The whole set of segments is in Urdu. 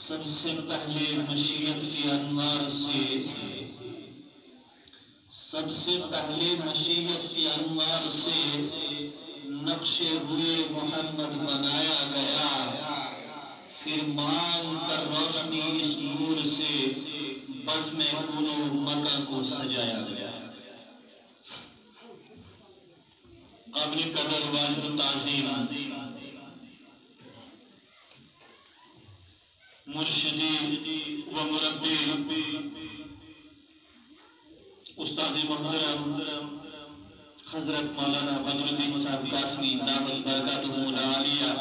سب سے پہلے مشیت کے انوار سے نقش روئے محمد بنایا گیا، پھر مانگ کر روشنی اس نور سے بزم کون و مکہ کو سجایا گیا۔ قابل قدر واجب تعظیم مرشدی و مربی استاذ محترم حضرت مولانا بدر الدین صاحب قاسمی دامت برکاتہ العالیہ،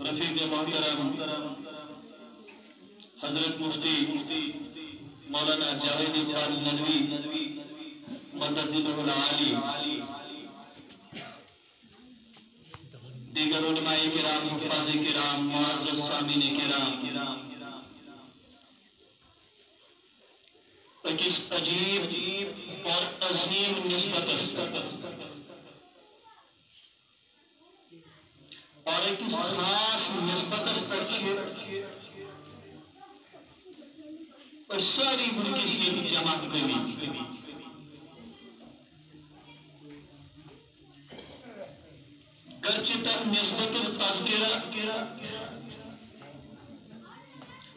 رفیق محترم حضرت مفتی مولانا جاوید اقبال ندوی مدذب العالی، دیگر علماء کرام، حفاظ کرام، معزز سامعین کرام، ایک عجیب اور عظیم نسبت اور ایک خاص نسبت اور ساری ملکی جمع کری گرچہ تر نسبت التذکرہ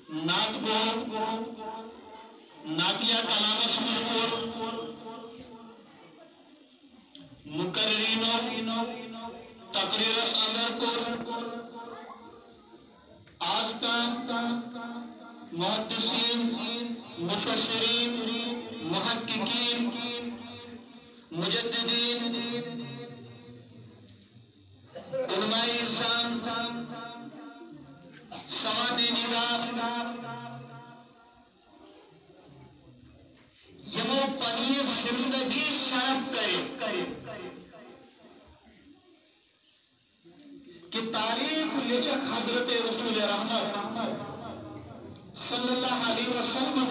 نعت گو نعتیہ کلامس مذکور مقررینو تقریرس اندر کور آزتان محدثین مفسرین محققین مجددین علماء اسلام سواد نگار یمو پنی زندگی صرف کرے کہ تاریخ لچک حضرت رسول رحمت صلی اللہ علیہ وسلم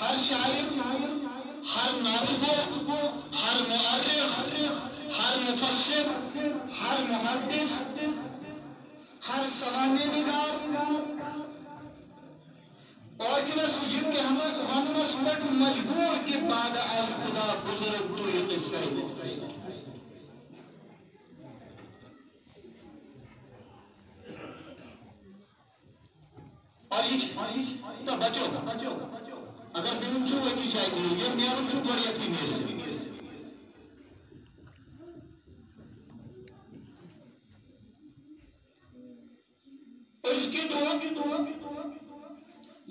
ہر شاعر، ہر ناظم، ہر مؤرخ، ہر مفسر، ہر محدث، ہر سوانح نگار اور جنس یہ کہ ہم نسبت مجبور کے بعد از خدا بزرگ تو یہ قصہ ہے۔ اور یہ تو بچو اگر بیون چھو وکی چاہیے یہ میرے چھو بڑی تھی میرے سے اس کی دعا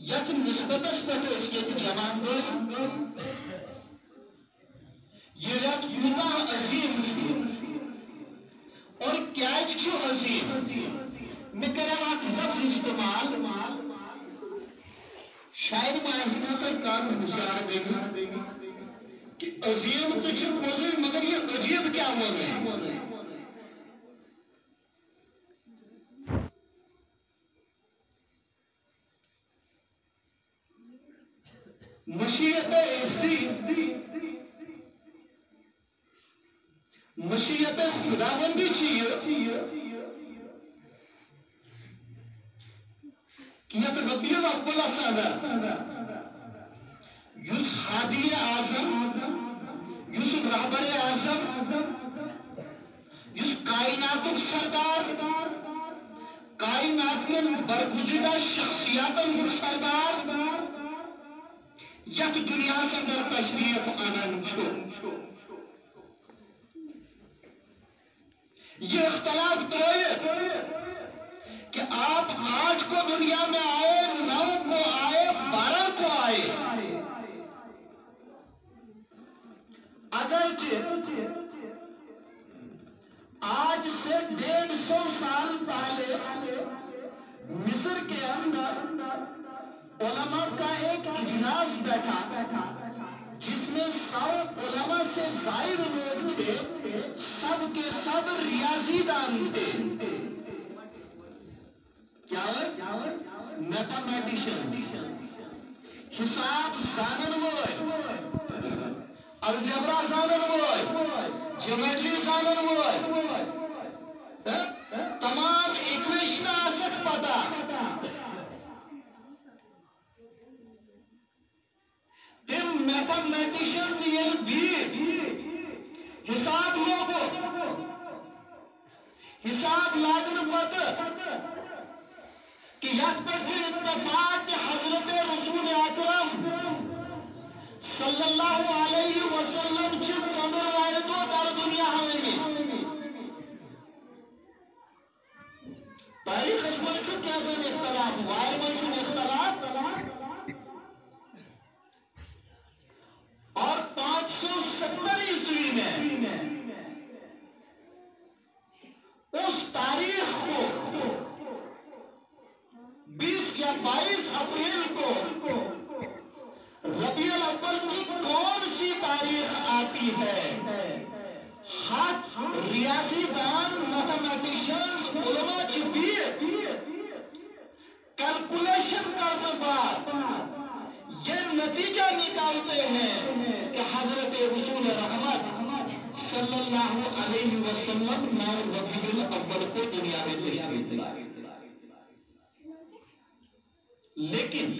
یت نسبت اس پر اسیت جوان گئی یہ رات یوتا عظیم چھو اور کیا چھو عظیم میں کرے وقت لفظ استعمال شاید معاہدہ کا کام گزار گئی کہ عظیم تو چھو موضوع مگر یہ عجیب کیا ہوا گئی مشیت ازدی مشیت خداوندی چیئے کیت ربی الاول سادہ یس حادی اعظم یس رہبر اعظم یس کائنات سردار کائنات کے برگزیدہ شخصیات سردار یک دنیا سے اندر تشریف آنن چھو یہ اختلاف تو ہے کہ آپ آج کو دنیا میں آئے 9 کو آئے 12 کو آئے اگرچہ آج سے 150 سال پہلے مصر کے اندر علماء کا ایک اجلاس بیٹھا جس میں 100 علماء سے زائد لوگ تھے، سب کے سب ریاضی دان تھے، کیا ہے؟ میتھمیٹیشنز، حساب زانن وول، الجبرا زانن وول جیومیٹری زانن وول تمام ایکویشن آسک پتا تم میتھمیٹیشنز یہ بھی حساب لوگو حساب لاگن پتہ کہ یت پر جو اتفاق حضرت رسول اکرم صلی اللہ علیہ وسلم چھ ژندر وائدو در دنیا ہوئے تاریخ اس من چھو کیا زن اختلاف وائر من چھو اختلاف اور 570 عیسوی میں اس تاریخ کو 20 یا 22 اپریل کو ربیع الاول کی کون سی تاریخ آتی ہے حق ریاضی دان میتھمیٹیشنز علماء چبی کیلکولیشن کرنے بعد یہ نتیجہ نکالتے ہیں کہ حضرت رسول رحمت صلی اللہ علیہ وسلم 9 ربیع الاول کو دنیا میں تشریف لائے لیکن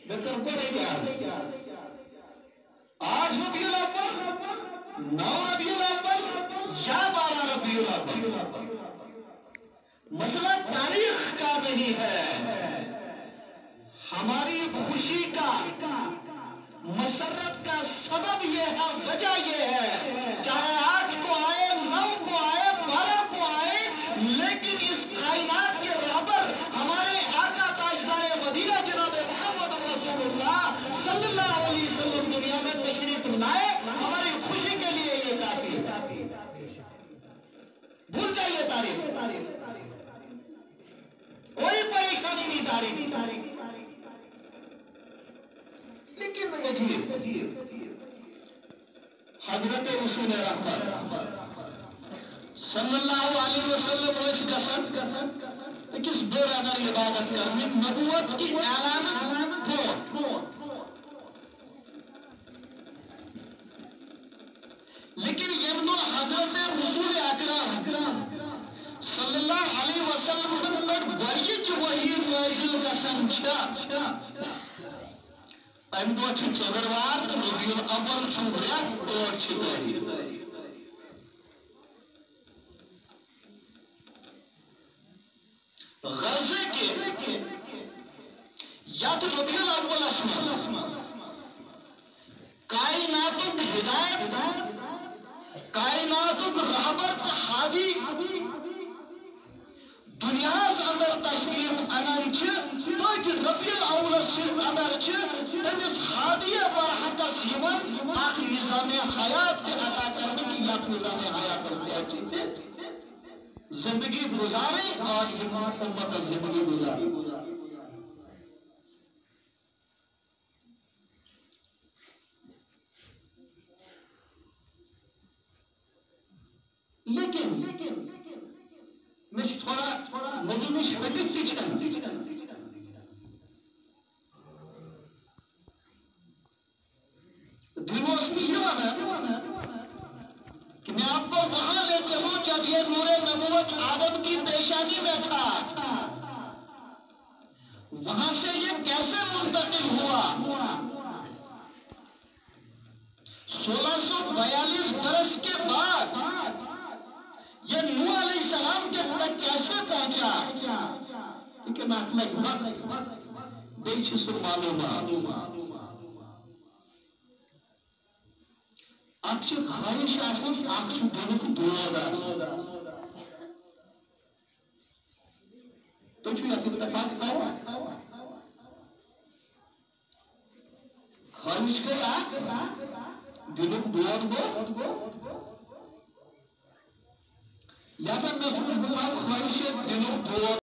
ذکر کو نہیں جا آج ربیع الاول 9 ربیع الاول یا 12 ربیع الاول مسئلہ تاریخ کا نہیں ہے ہماری خوشی کا مسرت کا سبب یہ ہے وجہ یہ ہے چاہے 8 کو آئے 9 کو آئے 12 کو آئے لیکن اس کائنات کے رہبر ہمارے آقا تاجدار مدینہ جناب محمد رسول اللہ صلی اللہ علیہ وسلم دنیا میں تشریف لائے ہماری خوشی کے لیے یہ کافی ہے بھول جائیے تاریخ کوئی پریشانی نہیں تاریخ لیکن عجیب حضرت رسول رحمت صلی اللہ علیہ وسلم روز گسن کس دور اگر عبادت کرنے نبوت کی اعلان لیکن یہ دو حضرت رسول اکرم صلی اللہ علیہ وسلم پر بڑی جو وحی نازل گسن ام دو ژندروار تو ربیع الاول ریت اور تاریخ غزے کے یت ربیع الاول اسمان کائناتک ہدایت کائناتک رہبر تا ہادی دنیا اندر تشریف انان توچ ربیع الاول اندر تمس ہادی برحقس یمن اخ نظام حیات کے عطا کرنے کی یت نظام حیات سے زندگی گزاری اور ایمان امت زندگی گزاری لیکن میں تھوڑا مجموعی شہدت تیچھن دنوس میں یہ وانا کہ میں آپ کو وہاں لے چلوں جب یہ نور نبوت آدم کی پیشانی میں تھا وہاں سے یہ کیسے منتقل ہوا 1642 برس کے بعد یہ نوح علیہ السلام کے تک کیسے پہنچا لیکن اخلاق وقت بیچ سر معلومات اکچھ خواہش آسان اکچھ دنک دود آسان تو چھو یاد اتفاق کھاؤ خواہش کے آگ دنک دود گو لہذا میں چھو بلاؤ خواہش دنک دود